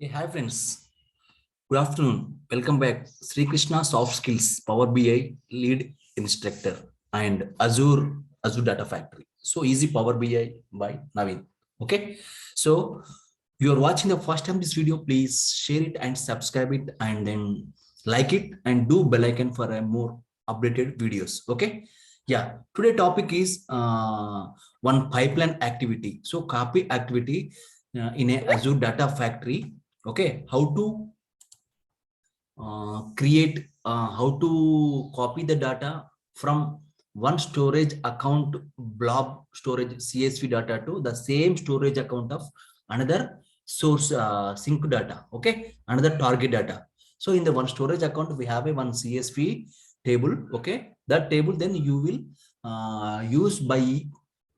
Hey, hi friends. Good afternoon. Welcome back. Sri Krishna Soft Skills Power BI Lead Instructor and Azure Data Factory. So easy Power BI by Naveen. Okay. So you are watching the first time this video, please share it and subscribe it and then like it and do bell icon for a more updated videos. Okay. Yeah. Today topic is one pipeline activity. So copy activity in a Azure Data Factory. Okay, how to create, how to copy the data from one storage account blob storage CSV data to the same storage account of another source sync data. Okay, another target data. So in the one storage account, we have a one CSV table. Okay, that table then you will use by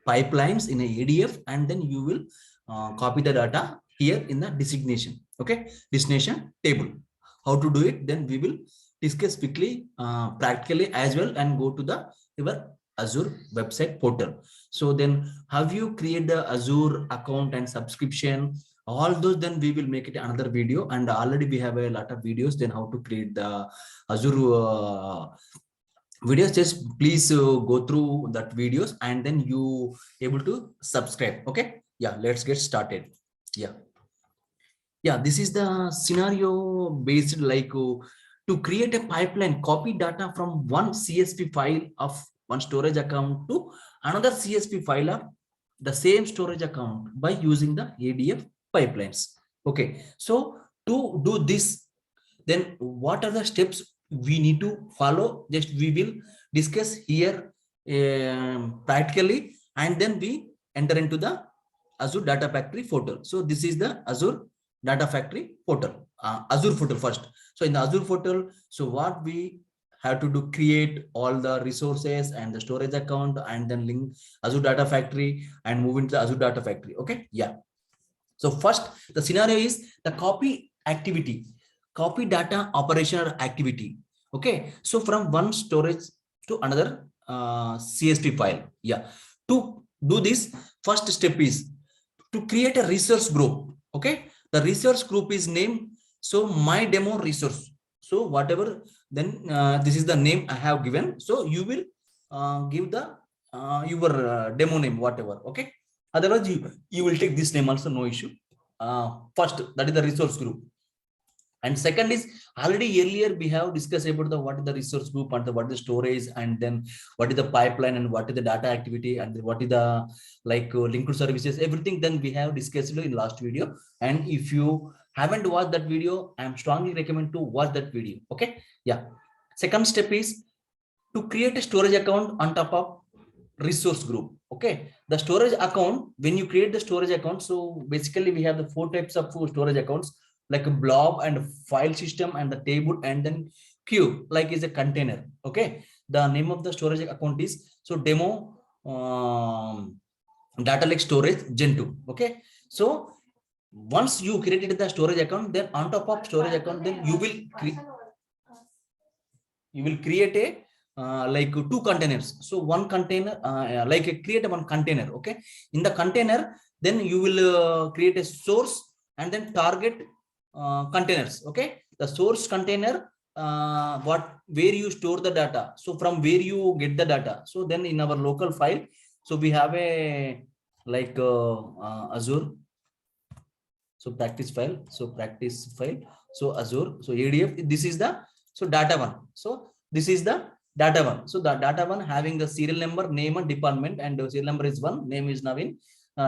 pipelines in a ADF, and then you will copy the data here in the designation. Okay, destination table. How to do it, then we will discuss quickly, practically as well, and go to the your Azure website portal. So then have you create the Azure account and subscription, all those, then we will make it another video, and already we have a lot of videos then how to create the Azure videos. Just please go through that videos and then you able to subscribe. Okay, yeah, let's get started. Yeah, this is the scenario based, like to create a pipeline, copy data from one CSV file of one storage account to another CSV file of the same storage account by using the ADF pipelines. Okay, so to do this, then what are the steps we need to follow? Just we will discuss here practically, and then we enter into the Azure Data Factory portal. So this is the Azure Data Factory portal, Azure portal first. So in the Azure portal, so what we have to do, create all the resources and the storage account, and then link Azure Data Factory and move into the Azure Data Factory. Okay, yeah. So first, the scenario is the copy activity, copy data operational activity. Okay, so from one storage to another CSV file. Yeah, to do this, first step is to create a resource group. Okay, the resource group is named so my demo resource. So whatever, then this is the name I have given. So you will give the your demo name, whatever. Okay, otherwise you will take this name also, no issue. First, that is the resource group. And second is, already earlier we have discussed about the what is the resource group and what is the storage, and then what is the pipeline, and what is the data activity, and what is the like linked services, everything. Then we have discussed in last video. And if you haven't watched that video, I am strongly recommend to watch that video. Okay, yeah. Second step is to create a storage account on top of resource group. Okay, the storage account, when you create the storage account, so basically we have the four types of storage accounts, like a blob and file system and the table, and then queue like is a container. Okay, the name of the storage account is so demo data lake storage gen 2. Okay, so once you created the storage account, then on top of storage account, then you will create a like two containers. So one container, like create one container. Okay, in the container, then you will create a source and then target containers. Okay, the source container, where you store the data, so from where you get the data. So then in our local file, so we have a like Azure, so practice file, so Azure, so ADF, this is the so data one. So this is the data one. So the data one having the serial number, name and department, and the serial number is 1, name is Naveen,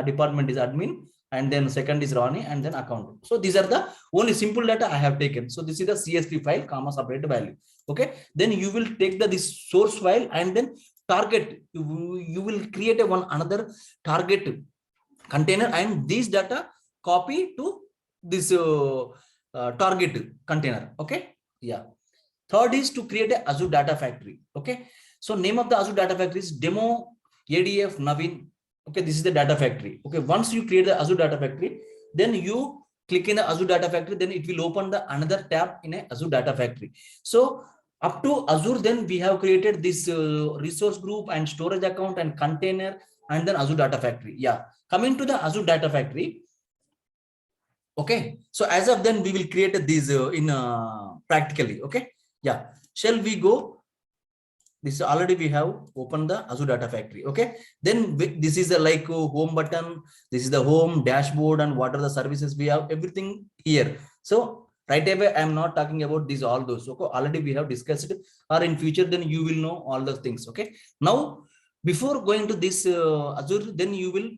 department is admin, and then second is Ronnie, and then account. So these are the only simple data I have taken. So this is the CSV file, comma separate value. Okay, then you will take this source file, and then target, you will create a one another target container, and these data copy to this target container. Okay, yeah. Third is to create a Azure Data Factory. Okay, so name of the Azure Data Factory is demo ADF Naveen. Okay, this is the data factory. Okay, once you create the Azure Data Factory, then you click in the Azure Data Factory, then it will open the another tab in a Azure Data Factory. So up to Azure, then we have created this resource group and storage account and container, and then Azure Data Factory. Yeah, coming to the Azure Data Factory, Okay, so as of then we will create these in practically. Okay, yeah, shall we go? This already we have opened the Azure Data Factory. Okay, then this is the like home button, this is the home dashboard, and what are the services we have, everything here. So right away I am not talking about these all those. Okay, already we have discussed, or in future then you will know all the things. Okay, now before going to this Azure, then you will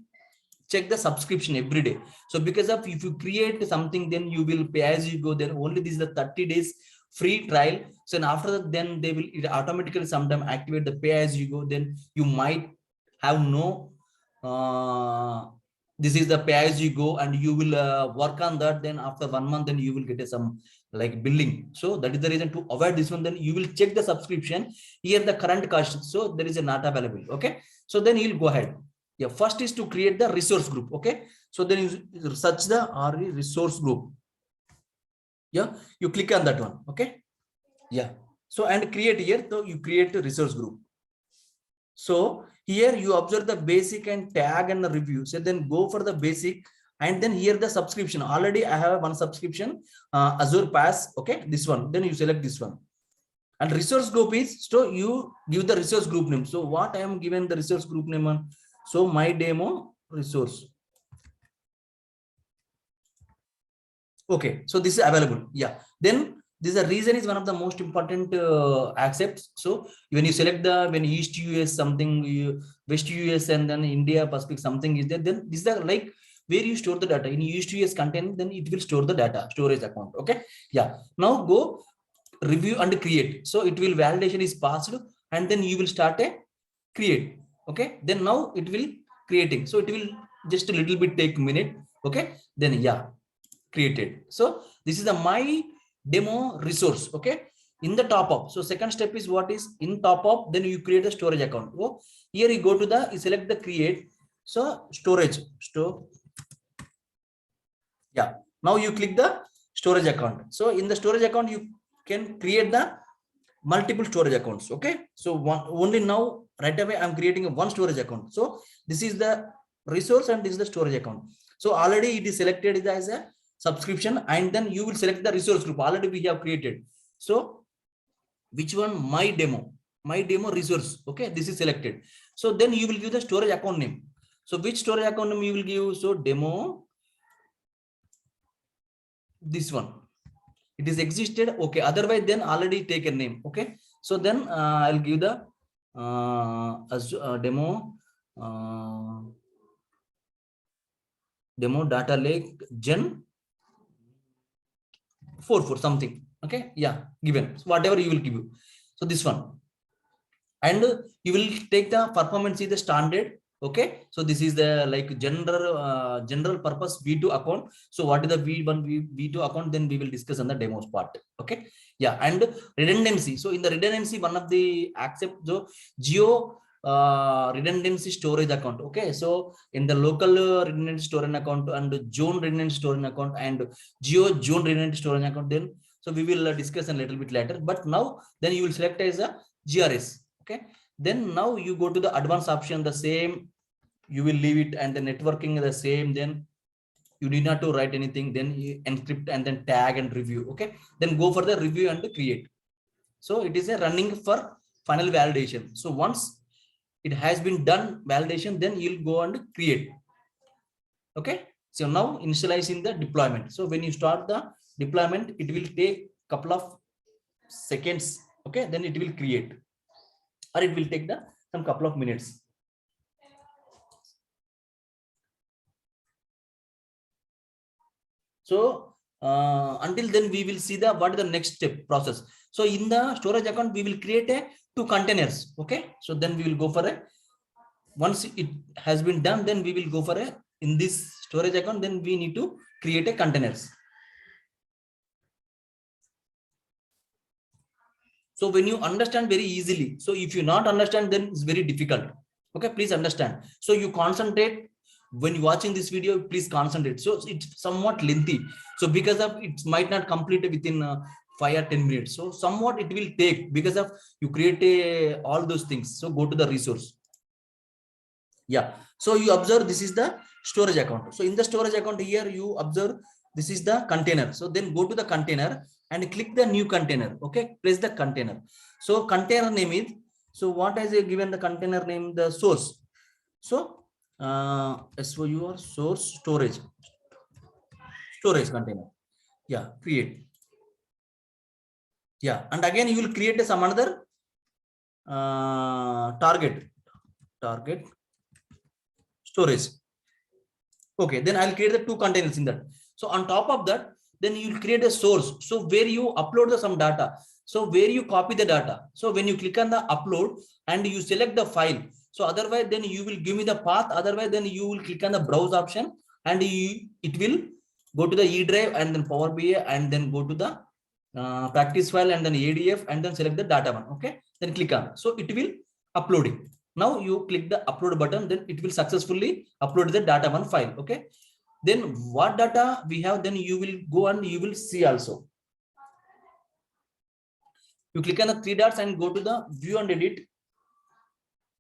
check the subscription every day. So because of, if you create something, then you will pay as you go. Then only this is the 30 days free trial. So and after that, then they will automatically sometime activate the pay as you go. Then you might have no this is the pay as you go, and you will work on that. Then after 1 month, then you will get some like billing. So that is the reason to avoid this one. Then you will check the subscription here, the current cost. So there is a not available. Okay, so then you'll go ahead. Yeah, first is to create the resource group. Okay, so then you search the RE resource group. Yeah, you click on that one. Okay, yeah, so and create here. So you create a resource group. So here you observe the basic and tag and the review. So then go for the basic, and then here the subscription. Already I have one subscription, Azure Pass. Okay, this one. Then you select this one. And resource group is, so you give the resource group name. So what I am given the resource group name on. So my demo resource. Okay, so this is available. Yeah, then this is the reason is one of the most important accepts. So when you select the, when East US something, West US, and then India Pacific something is there, then this is the like where you store the data. In East US content, then it will store the data, storage account. Okay, yeah, now go review and create. So it will validation is passed, and then you will start a create. Okay, then now it will creating. So it will just a little bit take a minute. Okay, then yeah, created. So this is the my demo resource. Okay, in the top up. So second step is what is in top up, then you create a storage account. Oh, here you go to the, you select the create. So storage, yeah, now you click the storage account. So in the storage account you can create the multiple storage accounts. Okay, so only now right away I'm creating a one storage account. So this is the resource and this is the storage account. So already it is selected as a subscription, and then you will select the resource group. Already we have created. So which one? My demo resource. Okay, this is selected. So then you will give the storage account name. So which storage account name you will give? So demo, this one, it is existed. Okay, otherwise then already take a name. Okay, so then I'll give the demo demo data lake gen 44 something. Okay, yeah, given. So whatever you will give you. So this one, and you will take the performance is the standard. Okay, so this is the like general purpose v2 account. So what is the v2 account, then we will discuss on the demos part. Okay, yeah, and redundancy. So in the redundancy, one of the accept the geo redundancy storage account. Okay, so in the local redundancy storage account, and zone redundancy storage account, and geo zone redundancy storage account, then so we will discuss a little bit later. But now then you will select as a GRS. Okay, then now you go to the advanced option, the same you will leave it, and the networking the same. Then you need not to write anything, then you encrypt and then tag and review. Okay, then go for the review and create. So it is a running for final validation. So once it has been done validation, then you'll go and create. Okay, so now initializing the deployment. So when you start the deployment, it will take couple of seconds. Okay, then it will create, or it will take the some couple of minutes. So until then we will see the what is the next step process. So in the storage account we will create a 2 containers. Okay, so then we will go for a, once it has been done, then we will go for a, in this storage account, then we need to create a containers. So when you understand very easily, so if you not understand, then it's very difficult. Okay, please understand. So you concentrate when you watching this video, please concentrate. So it's somewhat lengthy. So because of it might not complete within 5 or 10 minutes. So somewhat it will take, because of you create all those things. So go to the resource. Yeah. So you observe this is the storage account. So in the storage account here, you observe This is the container. So then go to the container and click the new container. Okay, press the container. So container name is, so what has a given the container name? The source. So SOU or source storage container. Yeah, create. Yeah, and again you will create some another target storage. Okay, then I'll create the two containers in that. So on top of that, then you will create a source. So where you upload some data. So where you copy the data. So when you click on the upload and you select the file. So otherwise, then you will give me the path. Otherwise, then you will click on the browse option and it will go to the E drive and then Power BI and then go to the practice file and then ADF and then select the data one. Okay, then click on. So it will upload it. Now you click the upload button, then it will successfully upload the data one file. Okay, then what data we have, then you will go and you will see also. You click on the three dots and go to the view and edit.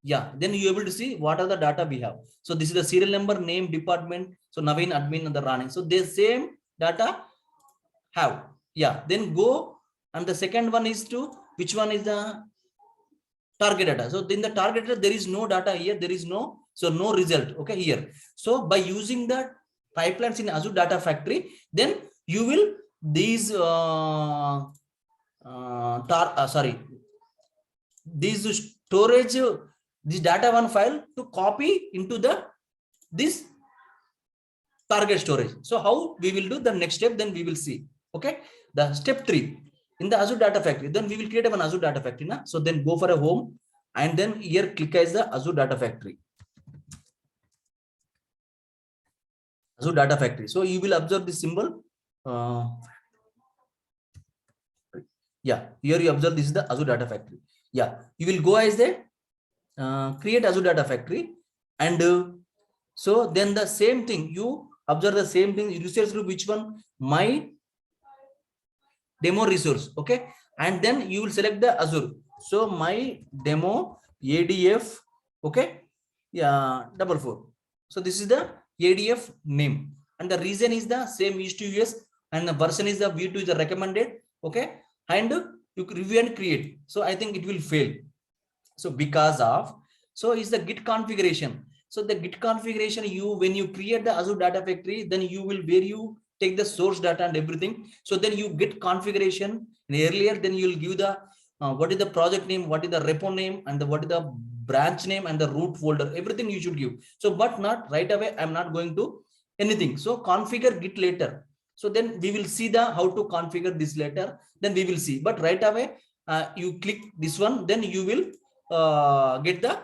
Yeah, then you able to see what are the data we have. So this is the serial number, name, department. So Naveen, admin, and the running. So the same data have. Yeah, then go, and the second one is to which one is the target data. So in the target data, there is no data here. There is no, so no result. Okay, here. So by using the pipelines in Azure Data Factory, then you will these these storage this data one file to copy into the this target storage. So how we will do the next step, then we will see. Okay, the step 3 in the Azure Data Factory, then we will create an Azure Data Factory. Na? So then go for a home and then here click as the Azure Data Factory. Azure Data Factory. So you will observe this symbol. Yeah, here you observe this is the Azure Data Factory. Yeah, you will go as the create Azure Data Factory and so then the same thing you observe the same thing. Resource group, which one? My demo resource. Okay, and then you will select the Azure. So my demo ADF. Okay, yeah, 44. So this is the ADF name and the reason is the same is to US and the version is the V2 is the recommended. Okay, and you review and create. So I think it will fail. So because of, so is the Git configuration. So the Git configuration, you when you create the Azure Data Factory, then you will where you take the source data and everything. So then you get configuration earlier, then you will give the what is the project name, what is the repo name, and what is the branch name and the root folder, everything you should give. So but not right away, I'm not going to anything. So configure Git later. So then we will see the how to configure this later, then we will see. But right away, you click this one, then you will get the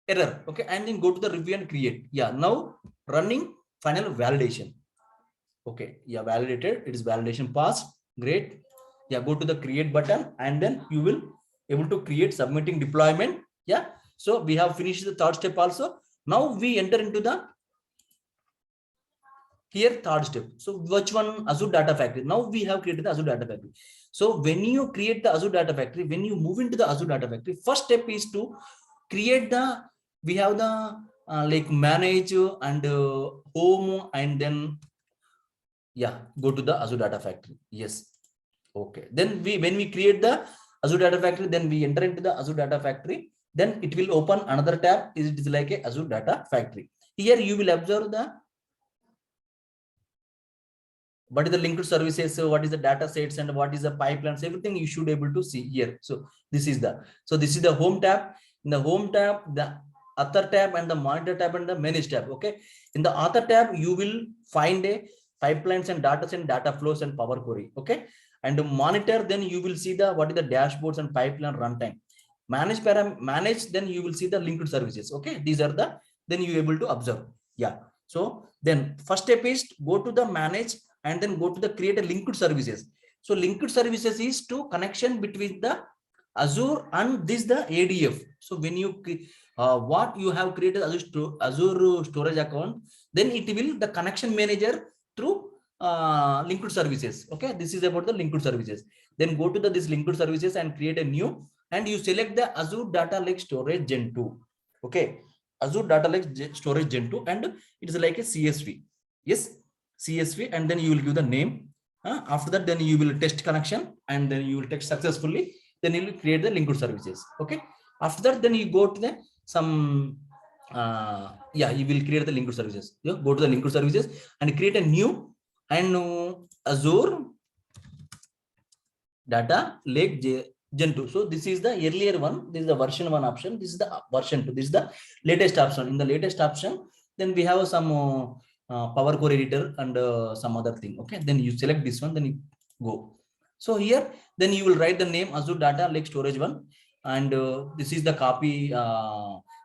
error. Okay, and then go to the review and create. Yeah, now running final validation. Okay, yeah, validated. It is validation passed. Great. Yeah, go to the create button and then you will able to create submitting deployment. Yeah, so we have finished the third step also. Now we enter into the here third step. So which one? Azure Data Factory. Now we have created the Azure Data Factory. So when you create the Azure Data Factory, when you move into the Azure Data Factory, first step is to create the, we have the like manage and home and then yeah, go to the Azure Data Factory. Yes. Okay. Then when we create the Azure Data Factory, then we enter into the Azure Data Factory. Then it will open another tab. It is like a Azure Data Factory. Here you will observe the what is the linked services, so what is the data sets and what is the pipelines, everything you should be able to see here. So this is the home tab. In the home tab, the author tab and the monitor tab and the manage tab. Okay, in the author tab you will find a pipelines and data flows and Power Query. Okay, and the monitor, then you will see the what is the dashboards and pipeline runtime. Manage, then you will see the linked services. Okay, these are the, then you able to observe. Yeah, so then first step is go to the manage and then go to the create a linked services. So linked services is to connection between the Azure and this the ADF. So when you what you have created Azure storage account, then it will the connection manager through linked services. Okay, this is about the linked services. Then go to the this linked services and create a new, and you select the Azure Data Lake Storage Gen 2. Okay, Azure Data Lake Storage Gen 2, and it is like a CSV. Yes. CSV, and then you will give the name. After that, then you will test connection, and then you will test successfully. Then you will create the linked services. Okay. After that, then you go to the some you will create the linked services. You go to the linked services and create a new and Azure Data Lake Gen 2. So this is the earlier one. This is the version 1 option. This is the version 2. This is the latest option. In the latest option, then we have some Power Core editor and some other thing. Okay, then you select this one, then you go. So here, then you will write the name Azure Data Lake Storage 1, and this is the copy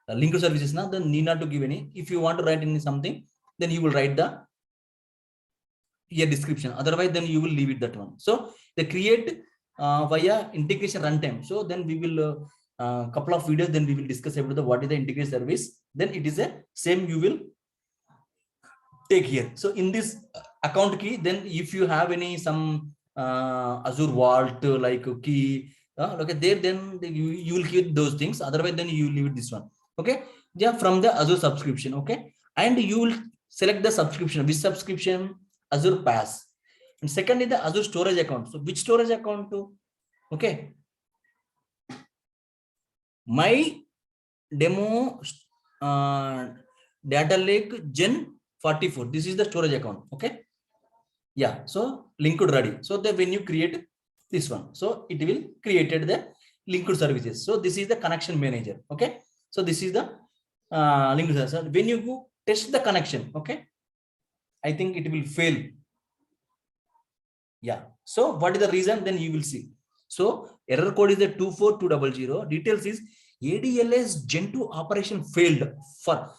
linked services. Now, then need not to give any. If you want to write in something, then you will write the description. Otherwise, then you will leave it that one. So they create via integration runtime. So then we will couple of videos. Then we will discuss about the what is the integration service. Then it is a same you will take here. So in this account key, then if you have any some Azure Vault like key, okay, there then you will keep those things. Otherwise, then you leave it this one. Okay, yeah, from the Azure subscription. Okay, and you will select the subscription. Which subscription? Azure Pass. And second is the Azure storage account. So which storage account to? Okay, my demo data lake Gen 44. This is the storage account. Okay, yeah. So linked ready. So that when you create this one, so it will created the linked services. So this is the connection manager. Okay, so this is the linked services. So when you go test the connection, okay, I think it will fail. Yeah. So what is the reason? Then you will see. So error code is the 24200. Details is ADLS Gen 2 operation failed for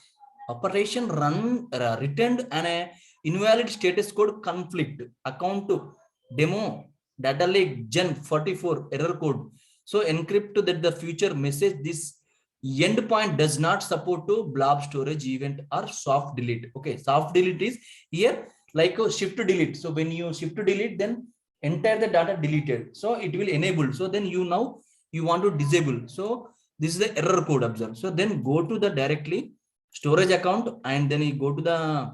operation returned an invalid status code conflict account to demo data lake Gen 44 error code. So encrypt that the future message this endpoint does not support to blob storage event or soft delete. Okay, soft delete is here like a shift delete. So when you shift delete, then entire the data deleted. So it will enable. So then you now you want to disable. So this is the error code observed. So then go to the directly storage account, and then you go to the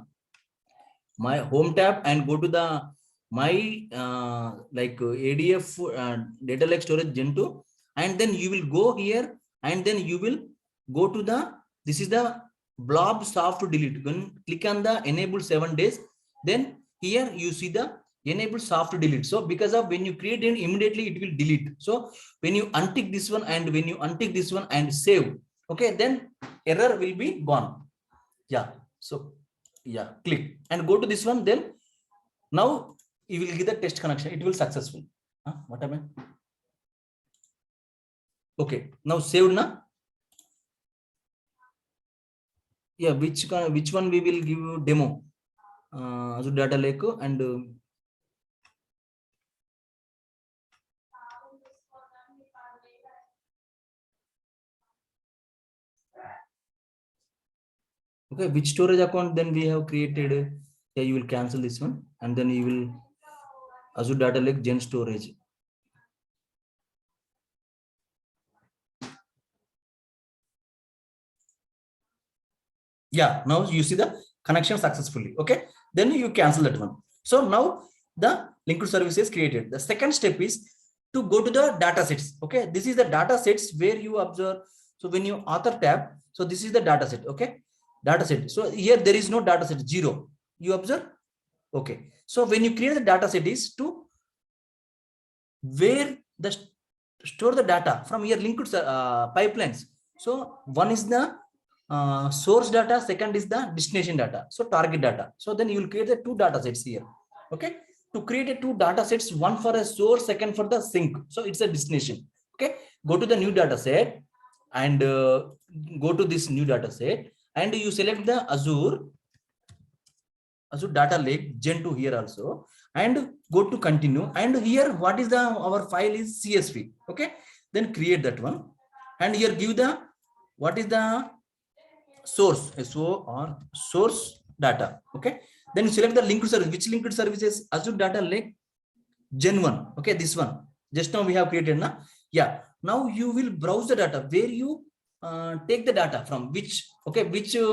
my home tab and go to the my like ADF data lake storage Gen 2, and then you will go here, and then you will go to the this is the blob soft delete. When click on the enable 7 days, then here you see the enable soft delete. So because of when you create it, immediately it will delete. So when you untick this one and when you untick this one and save, okay, then error will be gone. Yeah. So yeah, click and go to this one. Then now you will get the test connection. It will successful. What happened? Okay. Now saved na. Yeah. Which one we will give you demo? Azure Data Lake and okay, which storage account then we have created? Yeah, you will cancel this one, and then you will Azure Data Lake Gen storage. Yeah, now you see the connection successfully. Okay, then you cancel that one. So now the linked service is created. The second step is to go to the data sets. Okay, this is the data sets where you observe. So when you author tab, so this is the data set. Okay, data set. So here there is no data set, 0. You observe. Okay, so when you create the data set is to where the store the data from your linked pipelines. So one is the source data, second is the destination data, so target data. So then you will create the 2 data sets here. Okay, to create a 2 data sets, one for a source, second for the sync. So it's a destination. Okay, go to the new data set and go to this new data set, and you select the Azure Data Lake Gen 2 here also, and go to continue. And here what is the our file is CSV. Okay, then create that one, and here give the what is the source, so or source data. Okay, then you select the linked service. Which linked service is Azure Data Lake Gen 1. Okay, this one just now we have created na. Yeah, now you will browse the data where you take the data from which, okay, which you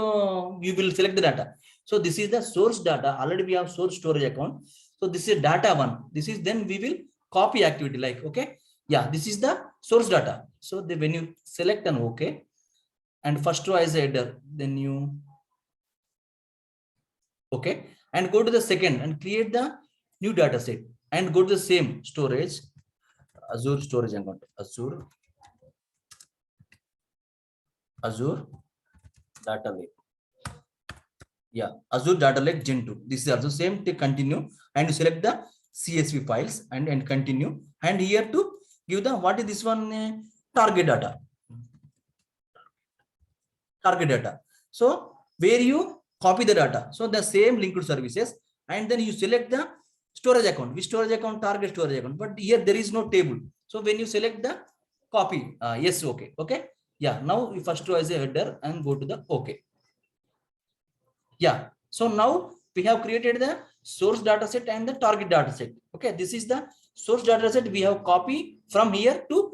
will select the data. So this is the source data. Already we have source storage account. So this is data one. This is then we will copy activity like, okay. Yeah, this is the source data. So when you select an okay, and first row as a header, then you okay, and go to the second and create the new data set and go to the same storage, Azure storage account, Azure data lake. Yeah, Azure data lake Gen 2. This is also same to continue, and you select the CSV files and continue, and here to give the what is this one, target data. So where you copy the data, so the same linked services, and then you select the storage account, which storage account, target storage account, but here there is no table. So when you select the copy, yes, okay, yeah, now you first row as a header and go to the okay. Yeah, so now we have created the source data set and the target data set. Okay, this is the source data set. We have copy from here to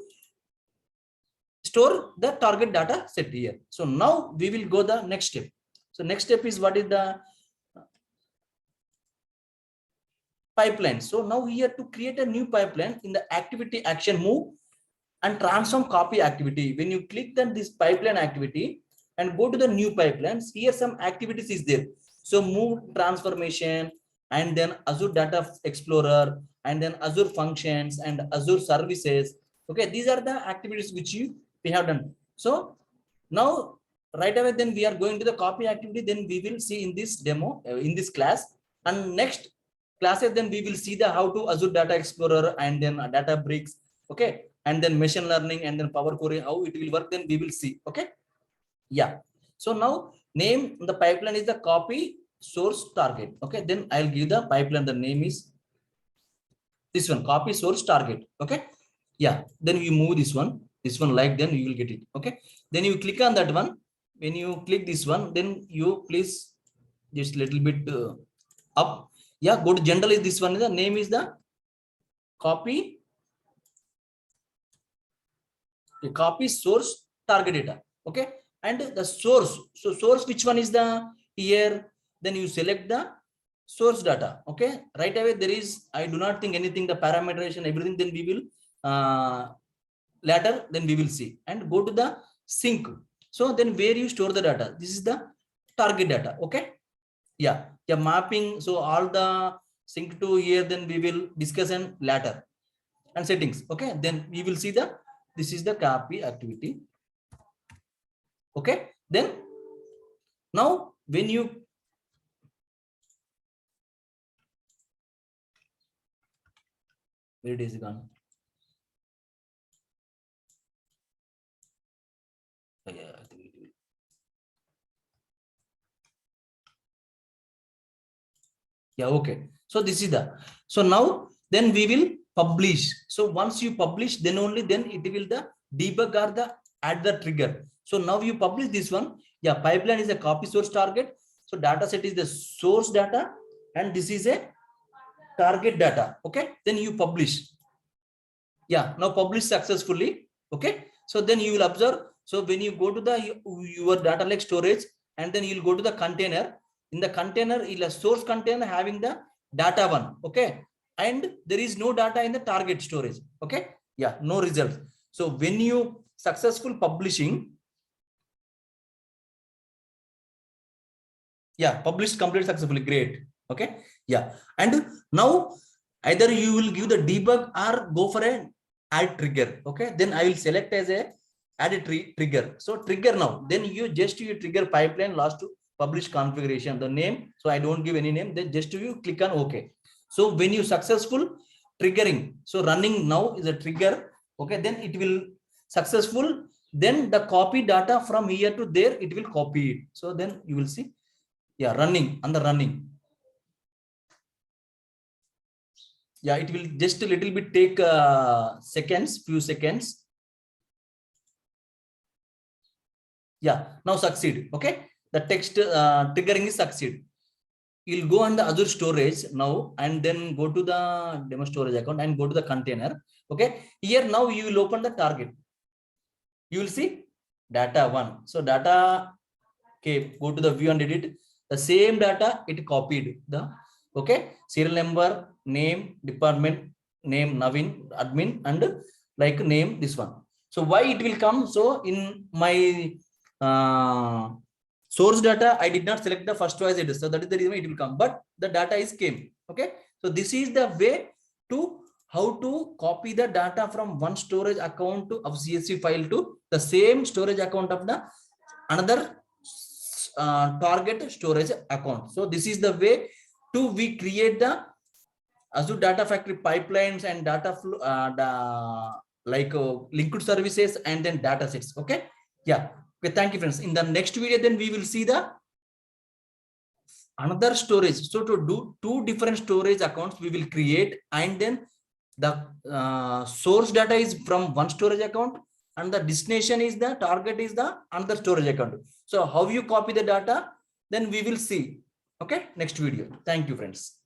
store the target data set here. So now we will go the next step. So next step is what is the pipeline. So now here to create a new pipeline in the activity action move and transform copy activity. When you click on this pipeline activity and go to the new pipelines, here some activities is there. So move transformation, and then Azure Data Explorer, and then Azure Functions and Azure Services. Okay, these are the activities which we have done. So now right away, then we are going to the copy activity. Then we will see in this demo, in this class, and next classes, then we will see the how to Azure Data Explorer and then data bricks. Okay, and then machine learning and then Power Query, how it will work, then we will see. Okay, yeah. So now name the pipeline is the copy source target. Okay, then I'll give the pipeline, the name is this one, copy source target. Okay, yeah, then you move this one like, then you will get it. Okay, then you click on that one. When you click this one, then you please just little bit up. Yeah, go to general, is this one, the name is the copy source target data. Okay, and the source, so source, which one is the here, then you select the source data. Okay, right away there is, I do not think anything, the parameterization, everything, then we will later, then we will see, and go to the sync. So then where you store the data, this is the target data. Okay, yeah, mapping, so all the sync to here, then we will discuss and later, and settings. Okay, then we will see the, this is the copy activity. Okay, then now when you where it is gone, yeah, I think it will. Yeah, okay, so this is the, so now then we will publish. So once you publish, then only then it will the debug or the add the trigger. So now you publish this one. Yeah, pipeline is a copy source target. So data set is the source data, and this is a target data. Okay, then you publish. Yeah, now publish successfully. Okay, so then you will observe. So when you go to the your data lake storage, and then you'll go to the container. In the container, in a source container having the data one. Okay, and there is no data in the target storage. Okay, yeah, no results. So when you successful publishing, yeah, published complete successfully, great. Okay, yeah, and now either you will give the debug or go for a add trigger. Okay, then I will select as a add a trigger. So trigger now, then you trigger pipeline last to publish configuration, the name. So I don't give any name, then just you click on OK. So when you successful triggering, so running now is a trigger. Okay, then it will successful, then the copy data from here to there, it will copy it. So then you will see, yeah, running on the running. Yeah, it will just a little bit take seconds, few seconds. Yeah, now succeed. Okay, the text triggering is succeed. You'll go on the Azure storage now, and then go to the demo storage account and go to the container. Okay, here now you will open the target. You will see data one. So data, okay, go to the view and edit. the same data it copied the, okay, serial number, name, department name, Navin, admin, and like name this one. So why it will come? So in my source data, I did not select the first choice, so that is the reason it will come, but the data is came. Okay, so this is the way to how to copy the data from one storage account of CSV file to the same storage account of the another target storage account. So this is the way to we create the Azure Data Factory pipelines and data flow, like linked services and then data sets. Okay, yeah. Okay, thank you, friends. In the next video, then we will see the another storage. So to do two different storage accounts, we will create, and then the source data is from one storage account, and the destination is the target is the another storage account. So how you copy the data, then we will see. Okay, next video. Thank you, friends.